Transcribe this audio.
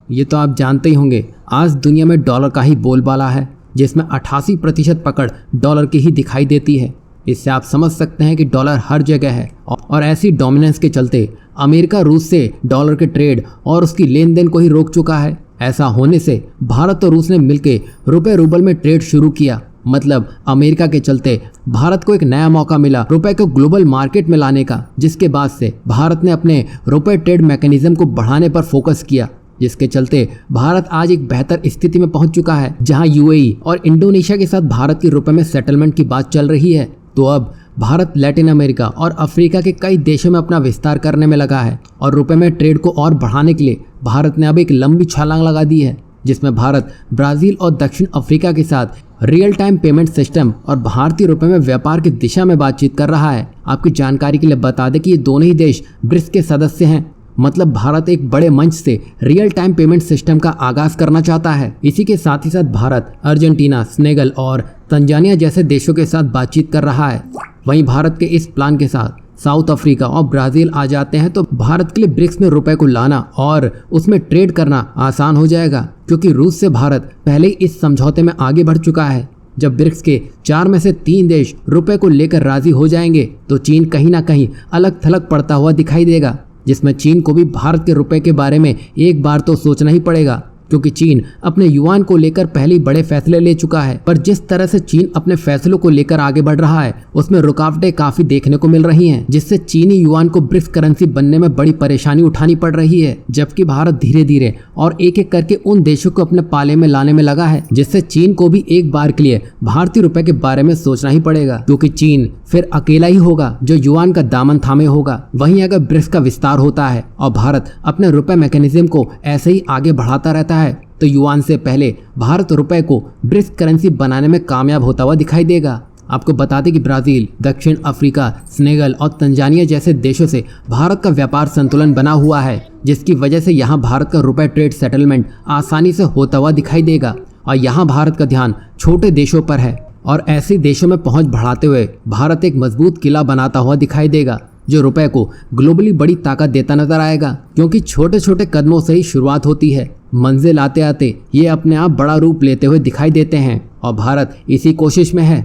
ये तो आप जानते ही होंगे, आज दुनिया में डॉलर का ही बोलबाला है, जिसमें 88% पकड़ डॉलर की ही दिखाई देती है। इससे आप समझ सकते हैं कि डॉलर हर जगह है और ऐसी डोमिनेंस के चलते अमेरिका रूस से डॉलर के ट्रेड और उसकी लेन देन को ही रोक चुका है। ऐसा होने से भारत और रूस ने मिलकर रुपए रूबल में ट्रेड शुरू किया। मतलब अमेरिका के चलते भारत को एक नया मौका मिला रुपए को ग्लोबल मार्केट में लाने का, जिसके बाद से भारत ने अपने रुपए ट्रेड मैकेनिज्म को बढ़ाने पर फोकस किया, जिसके चलते भारत आज एक बेहतर स्थिति में पहुंच चुका है, जहां यूएई और इंडोनेशिया के साथ भारत की रुपए में सेटलमेंट की बात चल रही है। तो अब भारत लैटिन अमेरिका और अफ्रीका के कई देशों में अपना विस्तार करने में लगा है और रुपए में ट्रेड को और बढ़ाने के लिए भारत ने अब एक लंबी छलांग लगा दी है, जिसमें भारत ब्राजील और दक्षिण अफ्रीका के साथ रियल टाइम पेमेंट सिस्टम और भारतीय रुपए में व्यापार की दिशा में बातचीत कर रहा है। आपकी जानकारी के लिए बता दें कि ये दोनों ही देश ब्रिक्स के सदस्य हैं। मतलब भारत एक बड़े मंच से रियल टाइम पेमेंट सिस्टम का आगाज करना चाहता है। इसी के साथ ही साथ भारत अर्जेंटीना, सेनेगल और तंजानिया जैसे देशों के साथ बातचीत कर रहा है। वहीं भारत के इस प्लान के साथ साउथ अफ्रीका और ब्राजील आ जाते हैं तो भारत के लिए ब्रिक्स में रुपए को लाना और उसमें ट्रेड करना आसान हो जाएगा, क्योंकि रूस से भारत पहले ही इस समझौते में आगे बढ़ चुका है। जब ब्रिक्स के 4 में से 3 देश रुपए को लेकर राजी हो जाएंगे तो चीन कहीं ना कहीं अलग थलग पड़ता हुआ दिखाई देगा, जिसमें चीन को भी भारत के रुपए के बारे में एक बार तो सोचना ही पड़ेगा, क्योंकि चीन अपने युआन को लेकर पहले ही बड़े फैसले ले चुका है। पर जिस तरह से चीन अपने फैसलों को लेकर आगे बढ़ रहा है उसमें रुकावटें काफी देखने को मिल रही हैं, जिससे चीनी युआन को ब्रिक्स करेंसी बनने में बड़ी परेशानी उठानी पड़ रही है। जबकि भारत धीरे धीरे और एक एक करके उन देशों को अपने पाले में लाने में लगा है, जिससे चीन को भी एक बार के लिए भारतीय रुपए के बारे में सोचना ही पड़ेगा, क्योंकि चीन फिर अकेला ही होगा जो युआन का दामन थामे होगा। वहीं अगर ब्रिक्स का विस्तार होता है और भारत अपने रुपए मैकेनिज्म को ऐसे ही आगे बढ़ाता रहता है तो युआन से पहले भारत रुपए को ब्रिक्स करेंसी बनाने में कामयाब होता हुआ दिखाई देगा। आपको बता दें कि ब्राजील, दक्षिण अफ्रीका, सेनेगल और तंजानिया जैसे देशों से भारत का व्यापार संतुलन बना हुआ है, जिसकी वजह से यहाँ भारत का रुपए ट्रेड सेटलमेंट आसानी से होता हुआ दिखाई देगा। और यहाँ भारत का ध्यान छोटे देशों पर है और ऐसे देशों में पहुंच बढ़ाते हुए भारत एक मजबूत किला बनाता हुआ दिखाई देगा, जो रुपए को ग्लोबली बड़ी ताकत देता नजर आएगा। क्योंकि छोटे छोटे कदमों से ही शुरुआत होती है, मंजिल आते आते ये अपने आप बड़ा रूप लेते हुए दिखाई देते हैं और भारत इसी कोशिश में है।